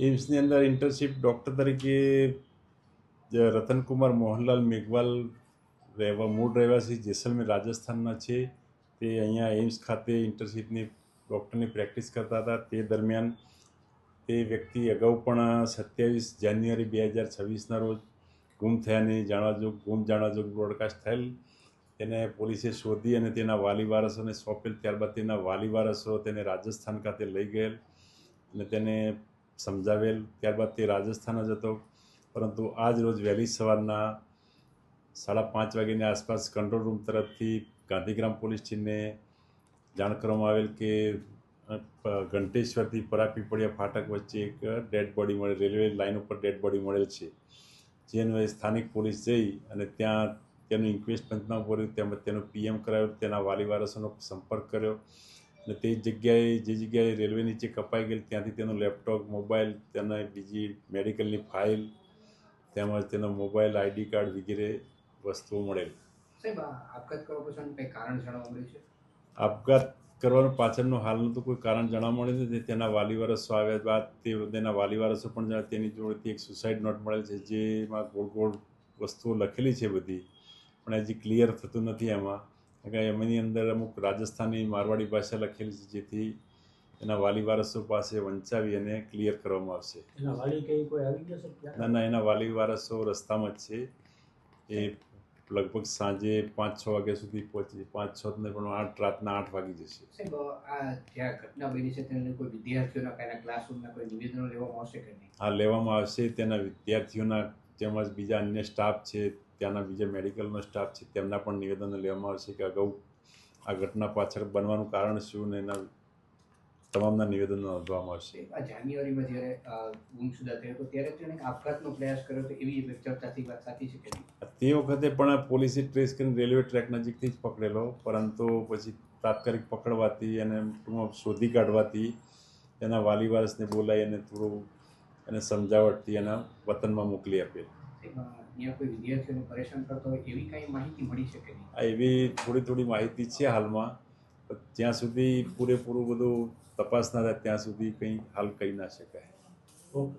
એમ્સની અંદર internship doctor તરીકે રતનકુમાર મોહનલાલ મેઘવાલ મૂળ રહેવાસી જેસલમેર રાજસ્થાનના છે. તે અહીંયા એમ્સ ખાતે ઇન્ટર્નશીપની ડૉક્ટરની પ્રેક્ટિસ કરતા હતા. તે દરમિયાન તે વ્યક્તિ અગાઉ પણ 27 જાન્યુઆરી 2026ના રોજ ગુમ થયાની જાણવાજોગ બ્રોડકાસ્ટ થયેલ. તેને પોલીસે શોધી અને તેના વાલી વારસોને સોંપેલ. ત્યારબાદ તેના વાલી વારસો તેને રાજસ્થાન ખાતે લઈ ગયેલ અને તેને સમજાવેલ. ત્યારબાદ તે રાજસ્થાન જ હતો, પરંતુ આજ રોજ વહેલી સવારના 5:30 વાગ્યાની આસપાસ કંટ્રોલ રૂમ તરફથી ગાંધીગ્રામ પોલીસ ટીમને જાણ કરવામાં આવેલ કે ઘંટેશ્વરથી પરાપીપળિયા ફાટક વચ્ચે એક ડેડ બોડી મળે, રેલવે લાઇન ઉપર ડેડ બોડી મળેલ છે. જેનું સ્થાનિક પોલીસ જઈ અને ત્યાં તેનું ઇન્ક્વેસ્ટ પંચનામું કર્યું, તેમજ તેનું પીએમ કરાવ્યું, તેના વાલી વારસોનો સંપર્ક કર્યો અને તે જે જગ્યાએ રેલવે નીચે કપાઈ ગયેલ ત્યાંથી તેનું લેપટોપ, મોબાઈલ, તેના બીજી મેડિકલની ફાઇલ તેમજ તેનો મોબાઈલ, આઈડી કાર્ડ વગેરે વસ્તુઓ મળેલ. સાહેબ, આપઘાત કરવા પાછળનું કંઈ કારણ જાણવા મળ્યું છે? આપઘાત કરવાનું પાછળનું હાલનું તો કોઈ કારણ જાણવા મળ્યું નથી. તેના વાલી વારસો આવ્યા બાદ તેના વાલી વારસો પણ તેની જોડેથી એક સુસાઇડ નોટ મળેલ છે, જેમાં ગોળ વસ્તુઓ લખેલી છે બધી, પણ હજી ક્લિયર થતું નથી એમાં. કારણ કે એમની અંદર અમુક રાજસ્થાની મારવાડી ભાષા લખેલી છે, જેથી એના વાલી વારસો પાસે વંચાવી અને ક્લિયર કરવામાં આવશે. એના વાલી કંઈ કોઈ આવી ગયા છે? ના, એના વાલી વારસો રસ્તામાં જ છે. એ લગભગ સાંજે 5-6 વાગ્યા સુધી પહોંચી, 5-6 ને પણ રાતના 8 વાગી જશે. સાહેબ, આ જ્યાં ઘટના બની છે તેને કોઈ વિદ્યાર્થીઓના કાંઈના ક્લાસરૂમના કોઈ નિવેદનો લેવામાં આવશે કે નહીં? હા, લેવામાં આવશે. તેના વિદ્યાર્થીઓના તેમજ બીજા અન્ય સ્ટાફ છે, ત્યાંના બીજા મેડિકલનો સ્ટાફ છે, તેમના પણ નિવેદનો લેવામાં આવશે કે અગાઉ આ ઘટના પાછળ બનવાનું કારણ શું, ને એના તમામના નિવેદનો નોંધવામાં આવશે. આ જાન્યુઆરીમાં જ્યારે ગુમશુદા થયો હતો ત્યારે તેણે આપઘાતનો પ્રયાસ કર્યો હતો એવી ચર્ચાથી વાત સાચી છે કે નહીં? તે વખતે પણ પોલીસે ટ્રેસ કરીને રેલવે ટ્રેક નજીકથી જ પકડેલો, પરંતુ પછી તાત્કાલિક પકડવાથી અને ટૂંકમાં શોધી કાઢવાથી એના વાલી વારસને બોલાવી અને થોડું એને સમજાવટથી એના વતનમાં મોકલી આપેલ. અહીંયા કોઈ વિદ્યાર્થીઓને પરેશાન કરતો હોય એવી કાંઈ માહિતી મળી શકે નહીં? એવી થોડી માહિતી છે હાલમાં. જ્યાં સુધી પૂરેપૂરું બધું તપાસ ના થાય ત્યાં સુધી કંઈ હાલ કહી ના શકાય. ઓકે.